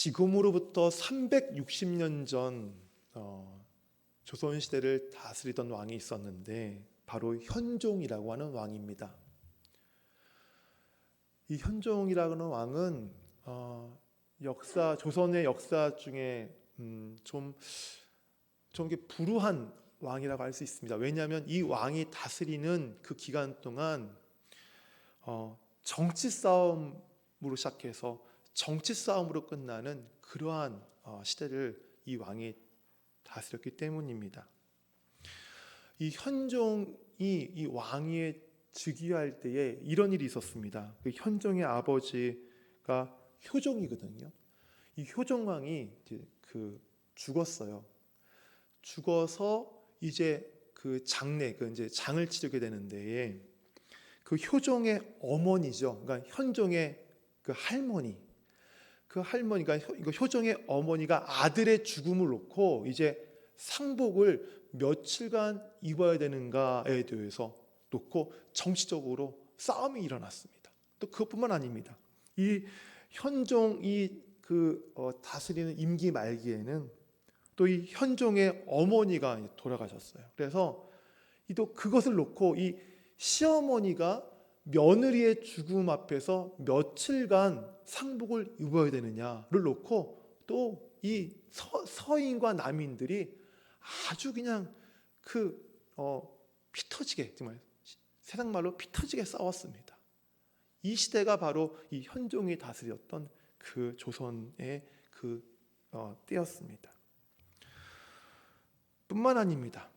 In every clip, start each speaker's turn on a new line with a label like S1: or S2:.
S1: 지금으로부터 360년 전 조선시대를 다스리던 왕이 있었는데 바로 현종이라고 하는 왕입니다. 이 현종이라는 왕은 조선의 역사 중에 좀 이게 불우한 왕이라고 할 수 있습니다. 왜냐하면 이 왕이 다스리는 그 기간 동안 정치 싸움으로 시작해서 정치 싸움으로 끝나는 그러한 시대를 이 왕이 다스렸기 때문입니다. 이 현종이 이 왕위에 즉위할 때에 이런 일이 있었습니다. 그 현종의 아버지가 효종이거든요. 이 효종왕이 죽었어요. 죽어서 이제 그 장례, 이제 장을 치르게 되는데 그 효종의 어머니죠. 그러니까 현종의 그 할머니가 효종의 어머니가 아들의 죽음을 놓고 이제 상복을 며칠간 입어야 되는가에 대해서 놓고 정치적으로 싸움이 일어났습니다. 또 그것뿐만 아닙니다. 이 현종이 다스리는 임기 말기에는 또 이 현종의 어머니가 돌아가셨어요. 그래서 또 그것을 놓고 이 시어머니가 며느리의 죽음 앞에서 며칠간 상복을 입어야 되느냐를 놓고 또 이 서인과 남인들이 아주 그냥 피 터지게, 정말 세상 말로 피 터지게 싸웠습니다. 이 시대가 바로 이 현종이 다스렸던 그 조선의 때였습니다. 뿐만 아닙니다.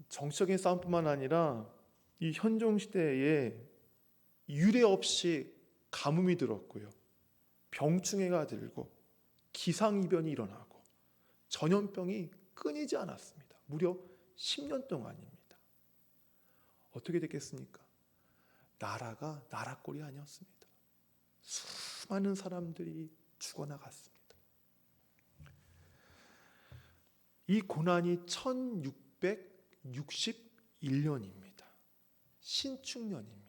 S1: 정치적인 싸움뿐만 아니라 이 현종 시대에 유례 없이 가뭄이 들었고요, 병충해가 들고 기상이변이 일어나고 전염병이 끊이지 않았습니다. 무려 10년 동안입니다. 어떻게 됐겠습니까? 나라가 나라꼴이 아니었습니다. 수많은 사람들이 죽어나갔습니다. 이 고난이 1661년입니다. 신축년입니다.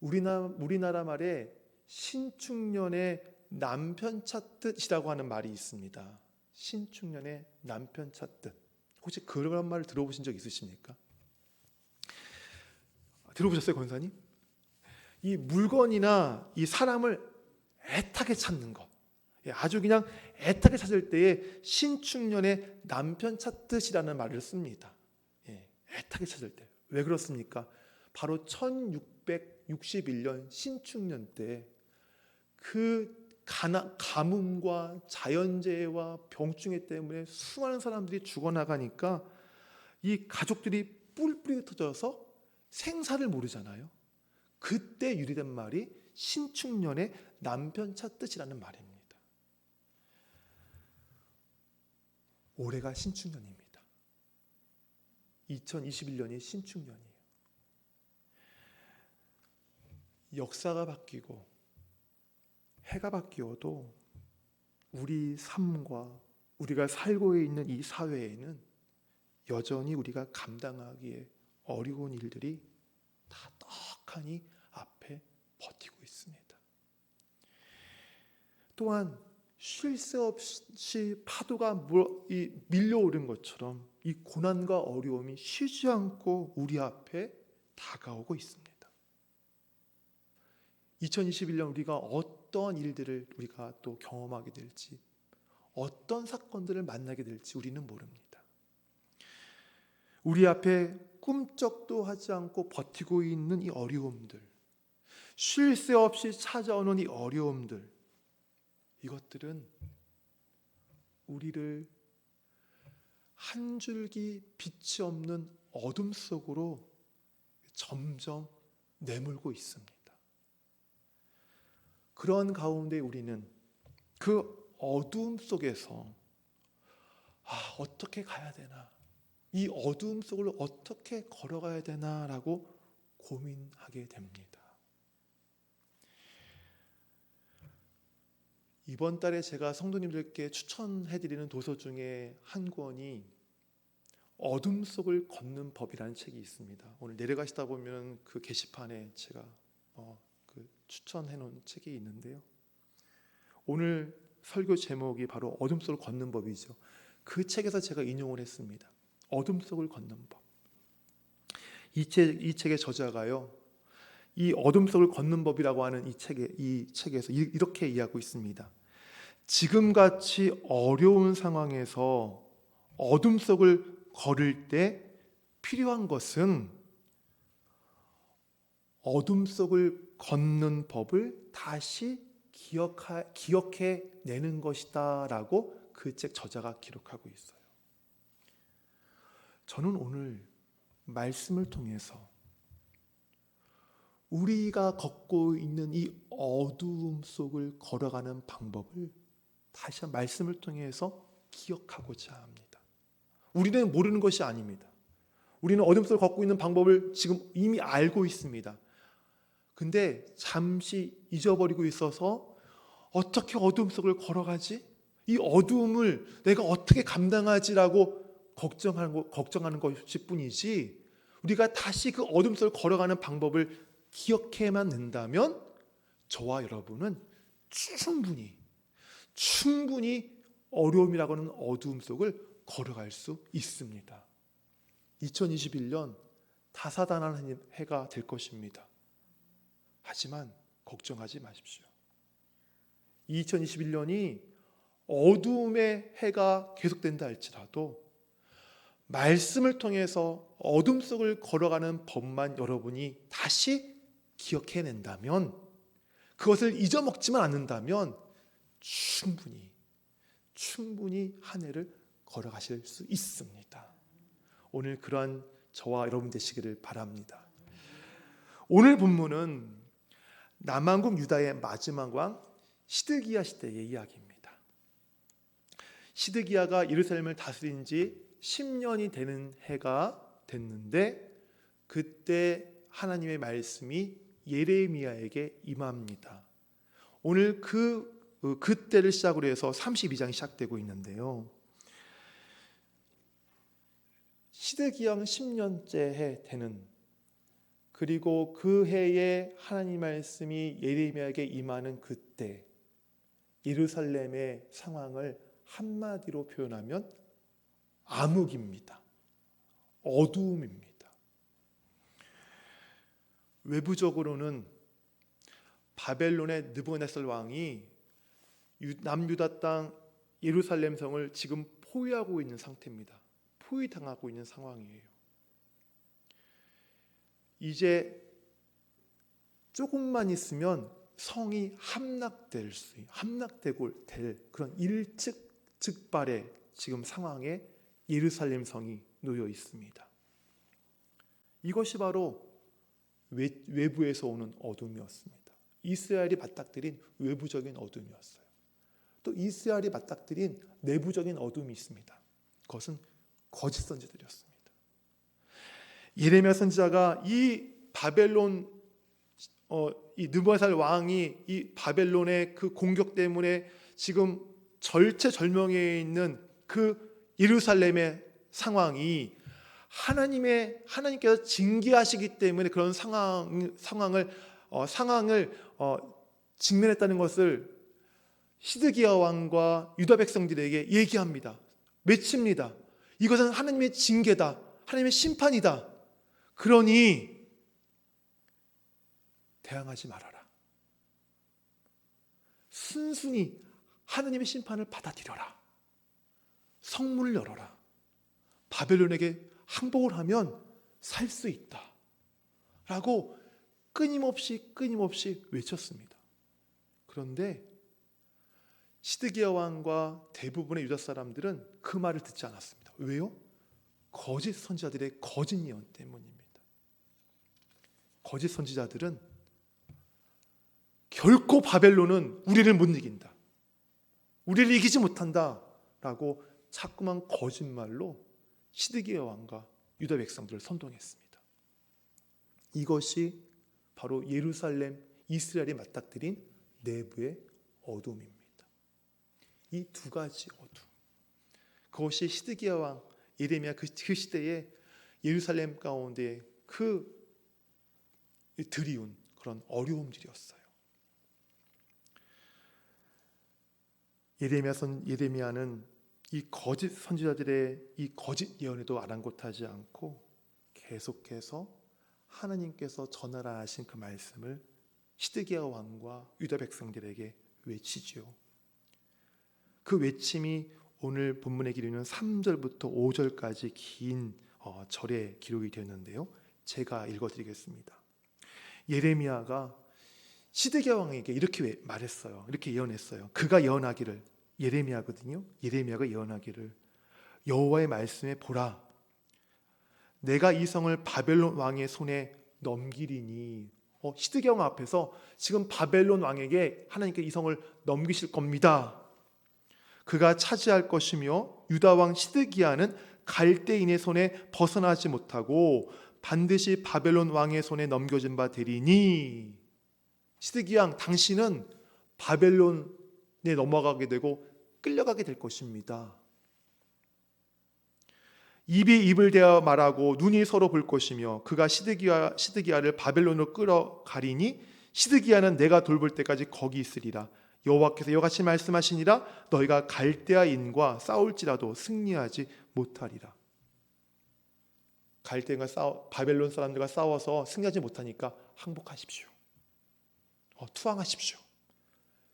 S1: 우리나라 말에 신축년의 남편 찾듯이라고 하는 말이 있습니다. 신축년의 남편 찾듯. 혹시 그런 말을 들어보신 적 있으십니까? 들어보셨어요, 권사님? 이 물건이나 이 사람을 애타게 찾는 것, 아주 그냥 애타게 찾을 때에 신축년의 남편 찾듯이라는 말을 씁니다. 애타게 찾을 때. 왜 그렇습니까? 바로 1661년 신축년 때 그 가뭄과 자연재해와 병충해 때문에 수많은 사람들이 죽어나가니까 이 가족들이 뿔뿔이 흩어져서 생사를 모르잖아요. 그때 유래된 말이 신축년의 남편 찾듯이라는 말입니다. 올해가 신축년입니다. 2021년이 신축년이에요. 역사가 바뀌고 해가 바뀌어도 우리 삶과 우리가 살고 있는 이 사회에는 여전히 우리가 감당하기에 어려운 일들이 다 떡하니 앞에 버티고 있습니다. 또한 쉴 새 없이 파도가 밀려오는 것처럼 이 고난과 어려움이 쉬지 않고 우리 앞에 다가오고 있습니다. 2021년 우리가 어떤 일들을 우리가 또 경험하게 될지, 어떤 사건들을 만나게 될지 우리는 모릅니다. 우리 앞에 꿈쩍도 하지 않고 버티고 있는 이 어려움들, 쉴 새 없이 찾아오는 이 어려움들, 이것들은 우리를 한 줄기 빛이 없는 어둠 속으로 점점 내몰고 있습니다. 그런 가운데 우리는 그 어두움 속에서 어떻게 가야 되나, 이 어두움 속을 어떻게 걸어가야 되나라고 고민하게 됩니다. 이번 달에 제가 성도님들께 추천해드리는 도서 중에 한 권이 어둠 속을 걷는 법이라는 책이 있습니다. 오늘 내려가시다 보면 그 게시판에 제가 추천해 놓은 책이 있는데요. 오늘 설교 제목이 바로 어둠 속을 걷는 법이죠. 그 책에서 제가 인용을 했습니다. 어둠 속을 걷는 법. 이 책의 저자가요, 이 어둠 속을 걷는 법이라고 하는 이 책에서 이렇게 이야기하고 있습니다. 지금같이 어려운 상황에서 어둠 속을 걸을 때 필요한 것은 어둠 속을 걷는 법을 다시 기억해내는 것이다 라고 그 책 저자가 기록하고 있어요. 저는 오늘 말씀을 통해서 우리가 걷고 있는 이 어두움 속을 걸어가는 방법을 다시 한 말씀을 통해서 기억하고자 합니다. 우리는 모르는 것이 아닙니다. 우리는 어둠 속을 걷고 있는 방법을 지금 이미 알고 있습니다. 근데 잠시 잊어버리고 있어서 어떻게 어둠 속을 걸어가지? 이 어두움을 내가 어떻게 감당하지라고 걱정하는 것일 뿐이지, 우리가 다시 그 어둠 속을 걸어가는 방법을 기억해만 낸다면 저와 여러분은 충분히 어려움이라고 하는 어두움 속을 걸어갈 수 있습니다. 2021년 다사다난한 해가 될 것입니다. 하지만 걱정하지 마십시오. 2021년이 어두움의 해가 계속된다 할지라도 말씀을 통해서 어둠 속을 걸어가는 법만 여러분이 다시 기억해낸다면, 그것을 잊어먹지만 않는다면 충분히 한 해를 걸어가실 수 있습니다. 오늘 그러한 저와 여러분 되시기를 바랍니다. 오늘 본문은 남왕국 유다의 마지막 왕 시드기야 시대의 이야기입니다. 시드기야가 예루살렘을 다스린 지 10년이 되는 해가 됐는데, 그때 하나님의 말씀이 예레미야에게 임합니다. 오늘 그때를 시작으로 해서 32장이 시작되고 있는데요. 시드기야 10년째 해 되는, 그리고 그 해에 하나님 말씀이 예레미야에게 임하는 그때 예루살렘의 상황을 한마디로 표현하면 암흑입니다. 어두움입니다. 외부적으로는 바벨론의 느부갓네살 왕이 남유다 땅 예루살렘 성을 지금 포위하고 있는 상태입니다. 포위당하고 있는 상황이에요. 이제 조금만 있으면 성이 함락되고 될 그런 일측즉발의 지금 상황에 예루살렘 성이 놓여 있습니다. 이것이 바로 외부에서 오는 어둠이었습니다. 이스라엘이 맞닥뜨린 외부적인 어둠이었어요. 또 이스라엘이 맞닥뜨린 내부적인 어둠이 있습니다. 그것은 거짓 선지자들이었습니다. 예레미야 선지자가 이 바벨론 이 느부갓네살 왕이 이 바벨론의 그 공격 때문에 지금 절체절명에 있는 그 예루살렘의 상황이 하나님께서 징계하시기 때문에 그런 상황을 직면했다는 것을 시드기야 왕과 유다 백성들에게 얘기합니다. 외칩니다. 이것은 하나님의 징계다. 하나님의 심판이다. 그러니 대항하지 말아라. 순순히 하나님의 심판을 받아들여라. 성문을 열어라. 바벨론에게 항복을 하면 살 수 있다. 라고 끊임없이 외쳤습니다. 그런데 시드기야 왕과 대부분의 유다 사람들은 그 말을 듣지 않았습니다. 왜요? 거짓 선지자들의 거짓 예언 때문입니다. 거짓 선지자들은 결코 바벨론은 우리를 못 이긴다, 우리를 이기지 못한다 라고 자꾸만 거짓말로 시드기야 왕과 유다 백성들을 선동했습니다. 이것이 바로 예루살렘, 이스라엘이 맞닥뜨린 내부의 어둠입니다. 이 두 가지 어둠, 그것이 시드기야 왕 예레미야 그 시대에 예루살렘 가운데 그 드리운 그런 어려움들이었어요. 예레미야는 이 거짓 선지자들의 이 거짓 예언에도 아랑곳하지 않고 계속해서 하나님께서 전하라 하신 그 말씀을 시드기야 왕과 유다 백성들에게 외치지요. 그 외침이 오늘 본문에 기록된 3절부터 5절까지 긴 절에 기록이 되었는데요. 제가 읽어드리겠습니다. 예레미야가 시드기야 왕에게 이렇게 말했어요. 이렇게 예언했어요. 그가 예언하기를, 예레미야거든요. 예레미야가 예언하기를, 여호와의 말씀에 보라, 내가 이 성을 바벨론 왕의 손에 넘기리니. 시드기야 왕 앞에서 지금 바벨론 왕에게 하나님께 이 성을 넘기실 겁니다. 그가 차지할 것이며 유다 왕 시드기야는 갈대인의 손에 벗어나지 못하고 반드시 바벨론 왕의 손에 넘겨진 바 되리니. 시드기야 왕, 당신은 바벨론에 넘어가게 되고 끌려가게 될 것입니다. 입이 입을 대어 말하고 눈이 서로 볼 것이며 그가 시드기야를 바벨론으로 끌어가리니 시드기야는 내가 돌볼 때까지 거기 있으리라. 여호와께서 이같이 말씀하시니라. 너희가 갈대아인과 싸울지라도 승리하지 못하리라. 갈대인과 바벨론 사람들과 싸워서 승리하지 못하니까 항복하십시오. 투항하십시오.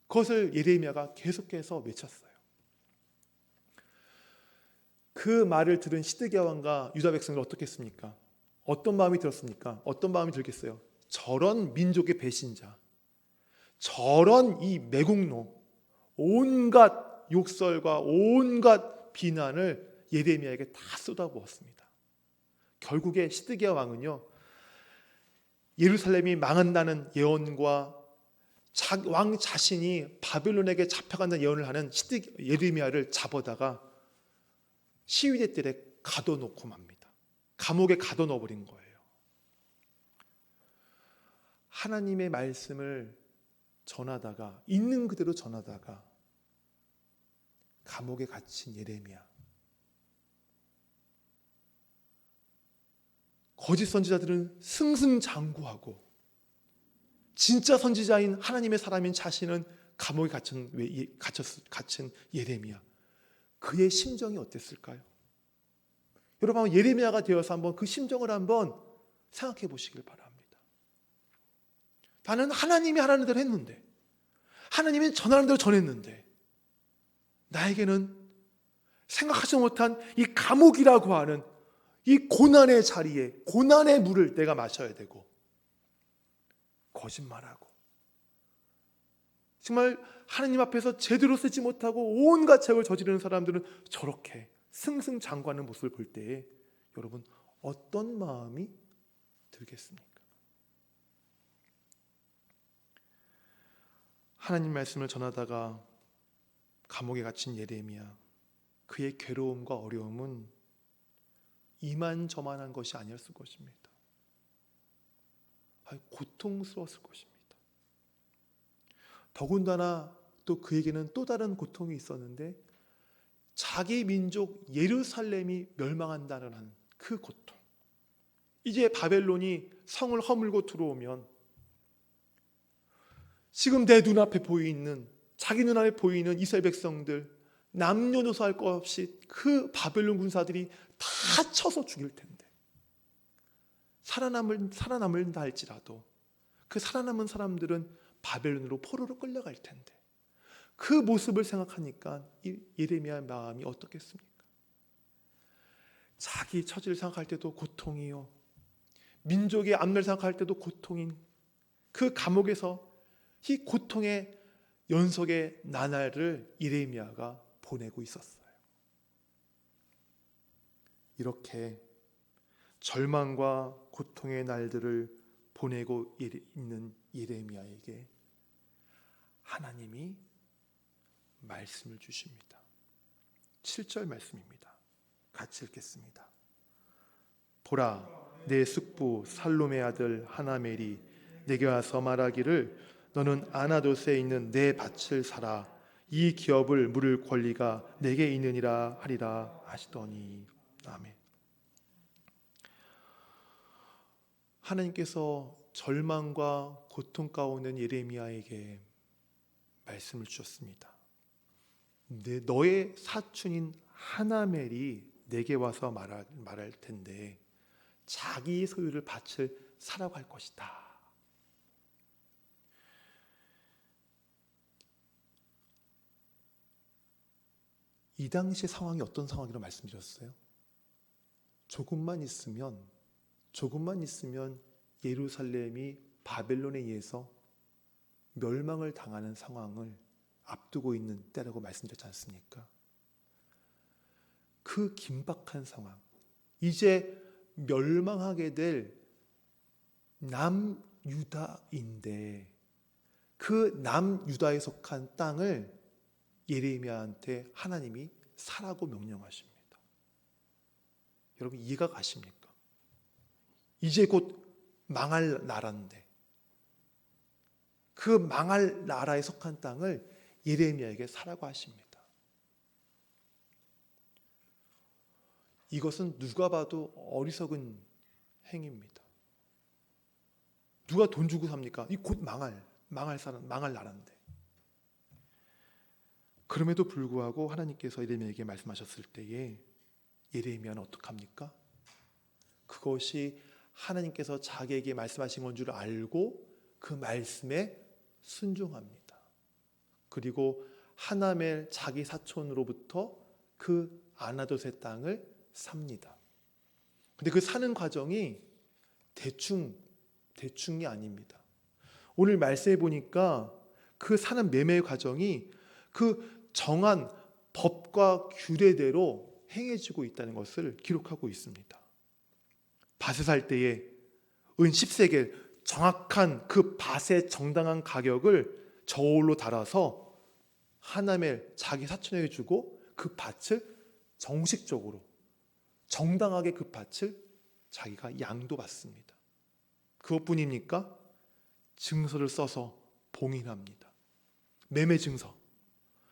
S1: 그것을 예레미야가 계속해서 외쳤어요. 그 말을 들은 시드기야 왕과 유다 백성들 어떻게 했습니까? 어떤 마음이 들었습니까? 어떤 마음이 들겠어요? 저런 민족의 배신자, 저런 이 매국노, 온갖 욕설과 온갖 비난을 예레미야에게 다 쏟아부었습니다. 결국에 시드기야 왕은요, 예루살렘이 망한다는 예언과 왕 자신이 바벨론에게 잡혀간다는 예언을 하는 예레미야를 잡아다가 시위대들에 가둬놓고 맙니다. 감옥에 가둬넣어버린 거예요. 하나님의 말씀을 전하다가, 있는 그대로 전하다가 감옥에 갇힌 예레미야. 거짓 선지자들은 승승장구하고 진짜 선지자인 하나님의 사람인 자신은 감옥에 갇힌 예레미야. 그의 심정이 어땠을까요? 여러분, 한번 예레미야가 되어서 한번 그 심정을 한번 생각해 보시길 바랍니다. 나는 하나님이 하라는 대로 했는데, 하나님이 전하는 대로 전했는데, 나에게는 생각하지 못한 이 감옥이라고 하는 이 고난의 자리에 고난의 물을 내가 마셔야 되고, 거짓말하고, 정말 하나님 앞에서 제대로 쓰지 못하고 온갖 죄를 저지르는 사람들은 저렇게 승승장구하는 모습을 볼 때에 여러분 어떤 마음이 들겠습니까? 하나님 말씀을 전하다가 감옥에 갇힌 예레미야, 그의 괴로움과 어려움은 이만저만한 것이 아니었을 것입니다. 고통스러웠을 것입니다. 더군다나 또 그에게는 또 다른 고통이 있었는데, 자기 민족 예루살렘이 멸망한다는 그 고통. 이제 바벨론이 성을 허물고 들어오면 지금 내 눈앞에 보이는, 자기 눈앞에 보이는 이스라엘 백성들, 남녀노소 할 것 없이 그 바벨론 군사들이 다 쳐서 죽일 텐데, 살아남을다 할지라도 그 살아남은 사람들은 바벨론으로 포로로 끌려갈 텐데, 그 모습을 생각하니까 예레미야의 마음이 어떻겠습니까? 자기 처지를 생각할 때도 고통이요, 민족의 앞날 생각할 때도 고통인 그 감옥에서 이 고통의 연속의 나날을 예레미야가 보내고 있었어요. 이렇게 절망과 고통의 날들을 보내고 있는 예레미야에게 하나님이 말씀을 주십니다. 7절 말씀입니다. 같이 읽겠습니다. 보라, 내 숙부 살롬의 아들 하나멜이 내게 와서 말하기를 너는 아나돗에 있는 내 밭을 사라. 이 기업을 물을 권리가 내게 있느니라 하리라 하시더니. 아멘. 하나님께서 절망과 고통 가운데 예레미야에게 말씀을 주셨습니다. 너의 사촌인 하나멜이 내게 와서 말할 텐데 자기 소유를 밭을 사라고 할 것이다. 이 당시의 상황이 어떤 상황이라고 말씀드렸어요? 조금만 있으면 예루살렘이 바벨론에 의해서 멸망을 당하는 상황을 앞두고 있는 때라고 말씀드렸지 않습니까? 그 긴박한 상황, 이제 멸망하게 될 남유다인데 그 남유다에 속한 땅을 예레미야한테 하나님이 사라고 명령하십니다. 여러분 이해가 가십니까? 이제 곧 망할 나라인데 그 망할 나라에 속한 땅을 예레미야에게 사라고 하십니다. 이것은 누가 봐도 어리석은 행위입니다. 누가 돈 주고 삽니까? 이 곧 망할 나라인데. 그럼에도 불구하고 하나님께서 예레미야에게 말씀하셨을 때에 예레미야는 어떡합니까? 그것이 하나님께서 자기에게 말씀하신 건 줄 알고 그 말씀에 순종합니다. 그리고 하나멜 자기 사촌으로부터 그 아나돗의 땅을 삽니다. 근데 그 사는 과정이 대충이 아닙니다. 오늘 말씀해 보니까 그 사는 매매 과정이 그 정한 법과 규례대로 행해지고 있다는 것을 기록하고 있습니다. 밭을 살 때에 은 10세겔 정확한 그 밭의 정당한 가격을 저울로 달아서 하나멜 자기 사촌에게 주고 그 밭을 정식적으로 정당하게 그 밭을 자기가 양도받습니다. 그것뿐입니까? 증서를 써서 봉인합니다. 매매 증서.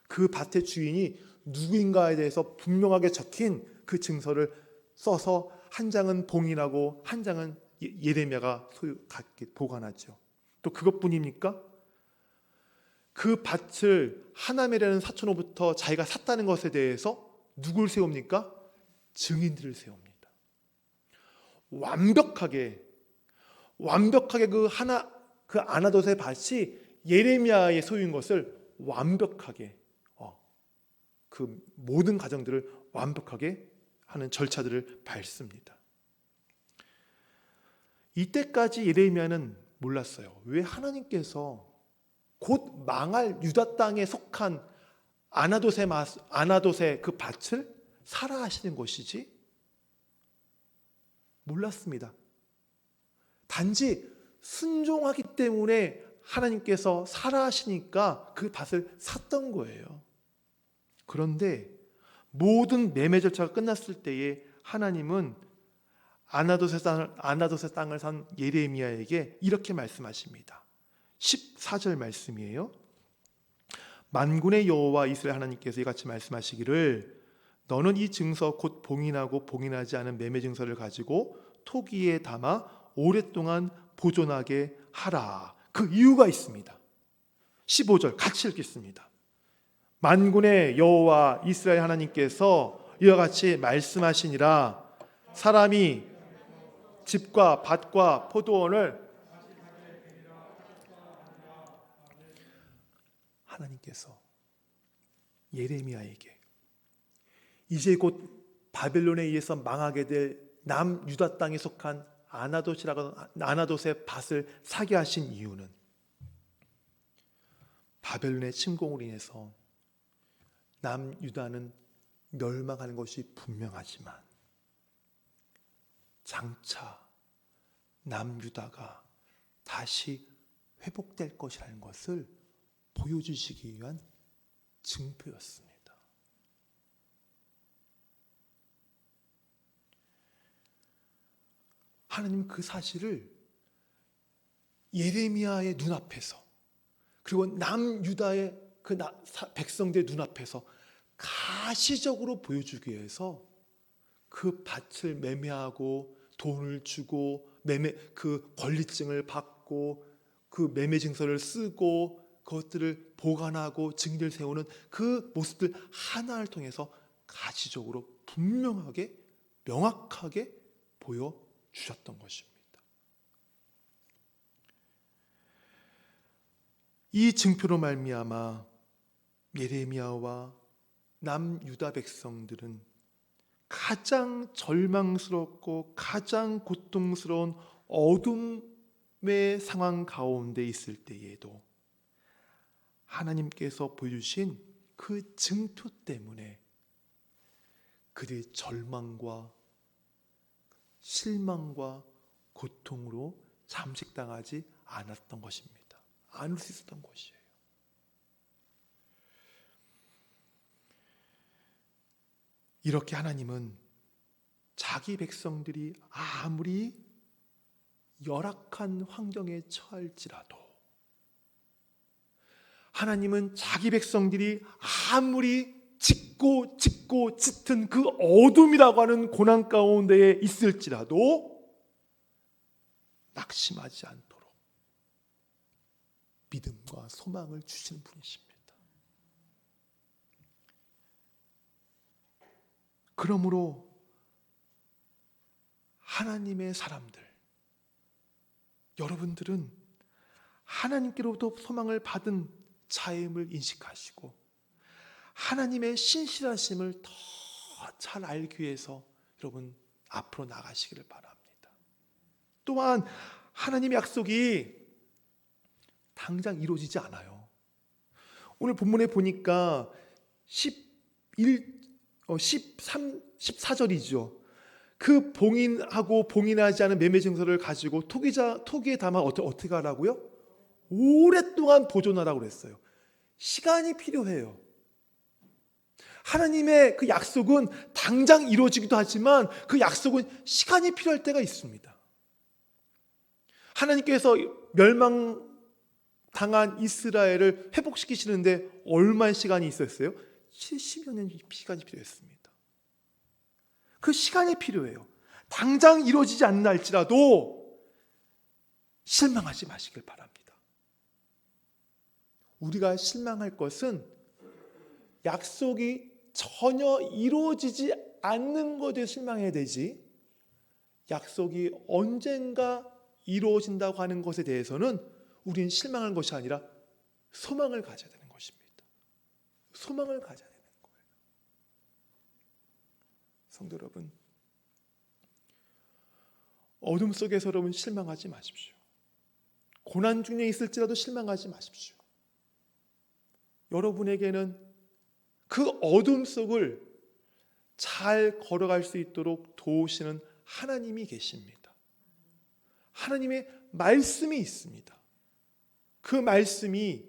S1: 그 밭의 주인이 누구인가에 대해서 분명하게 적힌 그 증서를 써서 한 장은 봉인하고 한 장은 예레미야가 보관하죠. 또 그것뿐입니까? 그 밭을 하나멜이라는 사촌으로부터 자기가 샀다는 것에 대해서 누굴 세웁니까? 증인들을 세웁니다. 완벽하게 그 아나돗의 밭이 예레미야의 소유인 것을 완벽하게 그 모든 과정들을 완벽하게 하는 절차들을 밟습니다. 이때까지 예레미야는 몰랐어요. 왜 하나님께서 곧 망할 유다 땅에 속한 아나돗의 그 밭을 사라 하시는 것이지? 몰랐습니다. 단지 순종하기 때문에 하나님께서 사라 하시니까 그 밭을 샀던 거예요. 그런데 모든 매매 절차가 끝났을 때에 하나님은 아나돗의 땅을 산 예레미야에게 이렇게 말씀하십니다. 14절 말씀이에요. 만군의 여호와 이스라엘 하나님께서 이같이 말씀하시기를 너는 이 증서 곧 봉인하고 봉인하지 않은 매매 증서를 가지고 토기에 담아 오랫동안 보존하게 하라. 그 이유가 있습니다. 15절 같이 읽겠습니다. 만군의 여호와 이스라엘 하나님께서 이와 같이 말씀하시니라. 사람이 집과 밭과 포도원을 하나님께서 예레미야에게 이제 곧 바벨론에 의해서 망하게 될 남유다 땅에 속한 아나돗의 밭을 사게 하신 이유는 바벨론의 침공으로 인해서 남유다는 멸망하는 것이 분명하지만 장차 남유다가 다시 회복될 것이라는 것을 보여주시기 위한 증표였습니다. 하나님은 그 사실을 예레미야의 눈앞에서 그리고 남유다의 그 백성들의 눈앞에서 가시적으로 보여주기 위해서 그 밭을 매매하고 돈을 주고 그 권리증을 받고 그 매매 증서를 쓰고 그것들을 보관하고 증인을 세우는 그 모습들 하나를 통해서 가시적으로 분명하게 명확하게 보여주셨던 것입니다. 이 증표로 말미암아 예레미야와 남유다 백성들은 가장 절망스럽고 가장 고통스러운 어둠의 상황 가운데 있을 때에도 하나님께서 보여주신 그 증표 때문에 그들의 절망과 실망과 고통으로 잠식당하지 않았던 것입니다. 않을 수 있었던 것이에요. 이렇게 하나님은 자기 백성들이 아무리 열악한 환경에 처할지라도, 하나님은 자기 백성들이 아무리 짙고 짙은 그 어둠이라고 하는 고난 가운데에 있을지라도 낙심하지 않도록 믿음과 소망을 주시는 분이십니다. 그러므로 하나님의 사람들, 여러분들은 하나님께로부터 소망을 받은 자임을 인식하시고 하나님의 신실하심을 더 잘 알기 위해서 여러분 앞으로 나가시기를 바랍니다. 또한 하나님의 약속이 당장 이루어지지 않아요. 오늘 본문에 보니까 14절이죠. 그 봉인하고 봉인하지 않은 매매 증서를 가지고 토기에 담아 어떻게 하라고요? 오랫동안 보존하라고 그랬어요. 시간이 필요해요. 하나님의 그 약속은 당장 이루어지기도 하지만 그 약속은 시간이 필요할 때가 있습니다. 하나님께서 멸망당한 이스라엘을 회복시키시는데 얼마의 시간이 있었어요? 70여 년 시간이 필요했습니다. 그 시간이 필요해요. 당장 이루어지지 않는다 할지라도 실망하지 마시길 바랍니다. 우리가 실망할 것은 약속이 전혀 이루어지지 않는 것에 실망해야 되지, 약속이 언젠가 이루어진다고 하는 것에 대해서는 우리는 실망한 것이 아니라 소망을 가져야 되는 것입니다. 소망을 가져야 되는 거예요. 성도 여러분, 어둠 속에서 여러분 실망하지 마십시오. 고난 중에 있을지라도 실망하지 마십시오. 여러분에게는 그 어둠 속을 잘 걸어갈 수 있도록 도우시는 하나님이 계십니다. 하나님의 말씀이 있습니다. 그 말씀이,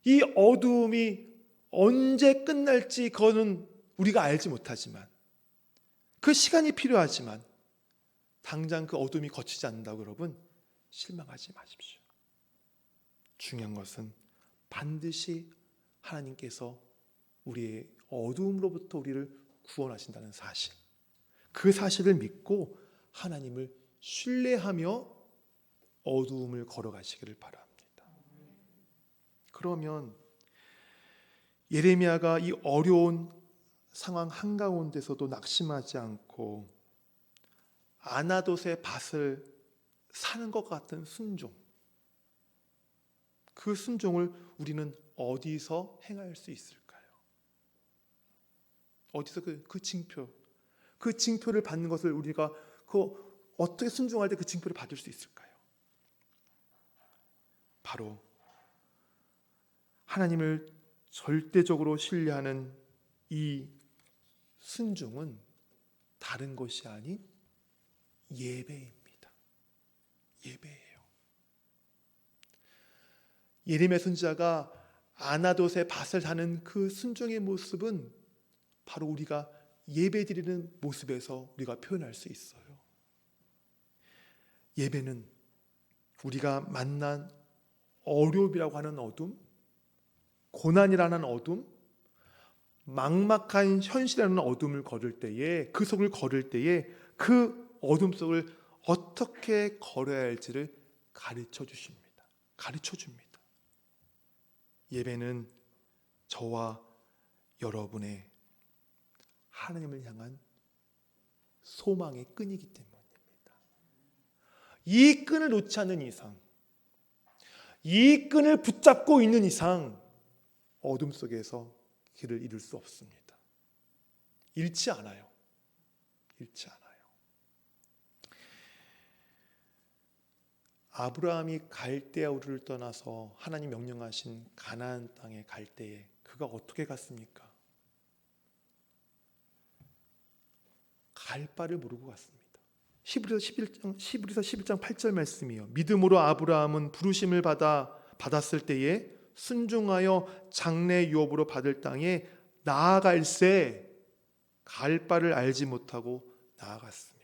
S1: 이 어두움이 언제 끝날지 그거는 우리가 알지 못하지만, 그 시간이 필요하지만 당장 그 어둠이 거치지 않는다고 여러분 실망하지 마십시오. 중요한 것은 반드시 하나님께서 우리의 어두움으로부터 우리를 구원하신다는 사실, 그 사실을 믿고 하나님을 신뢰하며 어두움을 걸어가시기를 바랍니다. 그러면 예레미야가 이 어려운 상황 한가운데서도 낙심하지 않고 아나돗의 밭을 사는 것 같은 순종, 그 순종을 우리는 어디서 행할 수 있을까요? 어디서 그 징표를 받는 것을 우리가 어떻게 순종할 때 그 징표를 받을 수 있을까요? 바로 하나님을 절대적으로 신뢰하는 이 순종은 다른 것이 아닌 예배입니다. 예배예요. 예레미야 선지자가 아나돗의 밭을 사는 그 순종의 모습은 바로 우리가 예배드리는 모습에서 우리가 표현할 수 있어요. 예배는 우리가 만난 어려움이라고 하는 어둠, 고난이라는 어둠, 막막한 현실이라는 어둠을 걸을 때에, 그 속을 걸을 때에 그 어둠 속을 어떻게 걸어야 할지를 가르쳐 줍니다. 예배는 저와 여러분의 하나님을 향한 소망의 끈이기 때문입니다. 이 끈을 놓지 않는 이상, 이 끈을 붙잡고 있는 이상 어둠 속에서 길을 잃을 수 없습니다. 잃지 않아요. 잃지 않아요. 아브라함이 갈대아 우르를 떠나서 하나님 명령하신 가나안 땅에 갈 때에 그가 어떻게 갔습니까? 갈 바를 모르고 갔습니다. 히브리서 11장 8절 말씀이요. 믿음으로 아브라함은 부르심을 받았을 때에 순종하여 장래 유업으로 받을 땅에 나아갈새 갈 바를 알지 못하고 나아갔으며.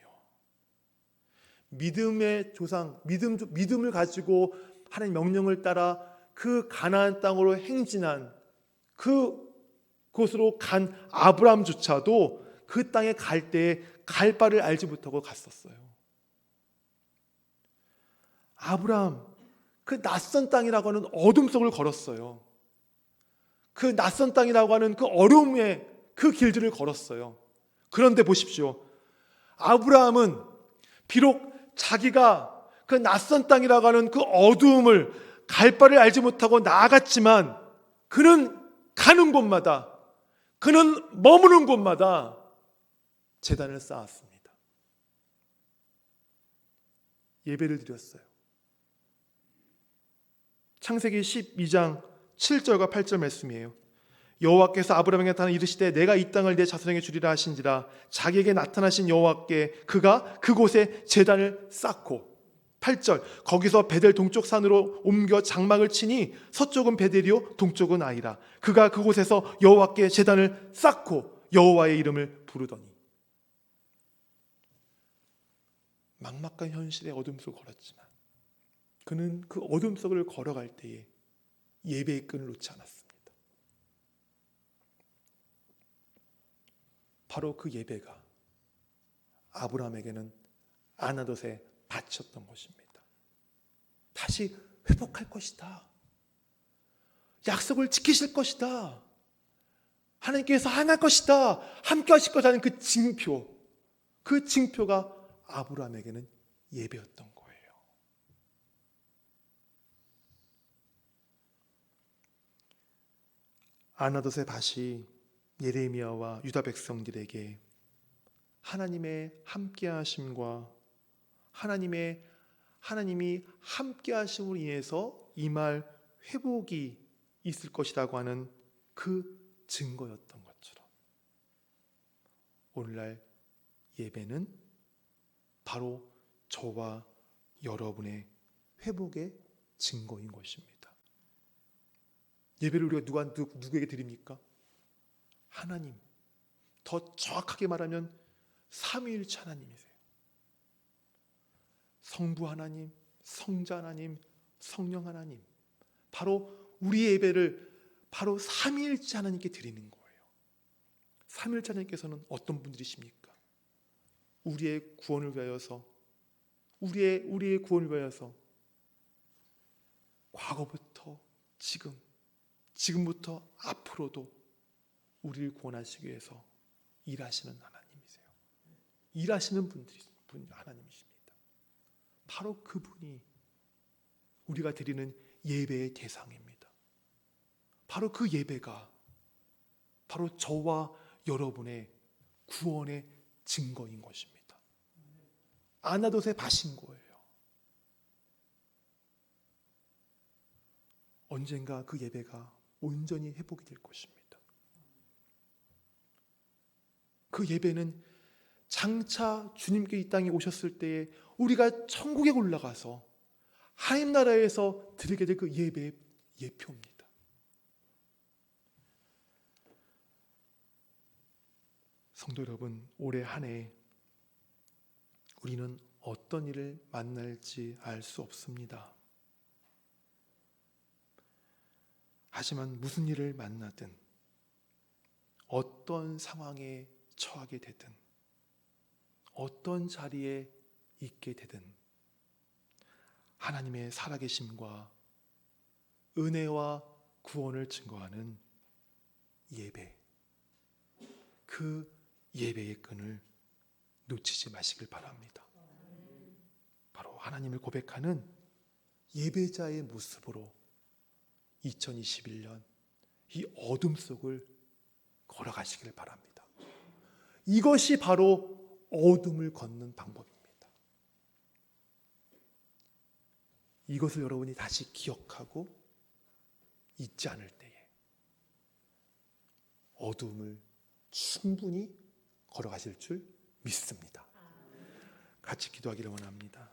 S1: 믿음의 조상, 믿음을 가지고 하나님 명령을 따라 그 가나안 땅으로 행진한 그곳으로 간 아브라함조차도 그 땅에 갈 때에 갈 바를 알지 못하고 갔었어요. 아브라함, 그 낯선 땅이라고 하는 어둠 속을 걸었어요. 그 낯선 땅이라고 하는 그 어려움의 그 길들을 걸었어요. 그런데 보십시오. 아브라함은 비록 자기가 그 낯선 땅이라고 하는 그 어두움을 갈 바를 알지 못하고 나아갔지만 그는 가는 곳마다, 그는 머무는 곳마다 제단을 쌓았습니다. 예배를 드렸어요. 창세기 12장 7절과 8절 말씀이에요. 여호와께서 아브라함에게 나타나 이르시되 내가 이 땅을 내 자손에게 주리라 하신지라. 자기에게 나타나신 여호와께 그가 그곳에 제단을 쌓고, 8절 거기서 베델 동쪽 산으로 옮겨 장막을 치니 서쪽은 베델이요 동쪽은 아이라. 그가 그곳에서 여호와께 제단을 쌓고 여호와의 이름을 부르더니. 막막한 현실의 어둠 속을 걸었지만 그는 그 어둠 속을 걸어갈 때에 예배의 끈을 놓지 않았습니다. 바로 그 예배가 아브라함에게는 아나돗에 바쳤던 것입니다. 다시 회복할 것이다. 약속을 지키실 것이다. 하나님께서 행할 것이다. 함께 하실 것이라는 그 징표, 그 징표가 아브라함에게는 예배였던 거예요. 아나돗의 밭이 예레미야와 유다 백성들에게 하나님의 함께하심과 하나님이 함께하심으로 인해서 임할 회복이 있을 것이라고 하는 그 증거였던 것처럼 오늘날 예배는 바로 저와 여러분의 회복의 증거인 것입니다. 예배를 우리가 누구에게 드립니까? 하나님. 더 정확하게 말하면 삼위일체 하나님이세요. 성부 하나님, 성자 하나님, 성령 하나님. 바로 우리의 예배를 바로 삼위일체 하나님께 드리는 거예요. 삼위일체 하나님께서는 어떤 분들이십니까? 우리의 구원을 위하여서, 우리의 구원을 위하여서 과거부터 지금부터 앞으로도 우리를 구원하시기 위해서 일하시는 하나님이세요. 일하시는 분 하나님이십니다. 바로 그분이 우리가 드리는 예배의 대상입니다. 바로 그 예배가 바로 저와 여러분의 구원의 증거인 것입니다. 아나돗의 밭인 거예요. 언젠가 그 예배가 온전히 회복이 될 것입니다. 그 예배는 장차 주님께 이 땅에 오셨을 때에 우리가 천국에 올라가서 하나님 나라에서 드리게 될 그 예배의 예표입니다. 성도 여러분, 올해 한 해 우리는 어떤 일을 만날지 알 수 없습니다. 하지만 무슨 일을 만나든 어떤 상황에 처하게 되든 어떤 자리에 있게 되든 하나님의 살아계심과 은혜와 구원을 증거하는 예배, 그 예배의 끈을 놓치지 마시길 바랍니다. 바로 하나님을 고백하는 예배자의 모습으로 2021년 이 어둠 속을 걸어가시길 바랍니다. 이것이 바로 어둠을 걷는 방법입니다. 이것을 여러분이 다시 기억하고 잊지 않을 때에 어둠을 충분히 걸어가실 줄 믿습니다. 같이 기도하기를 원합니다.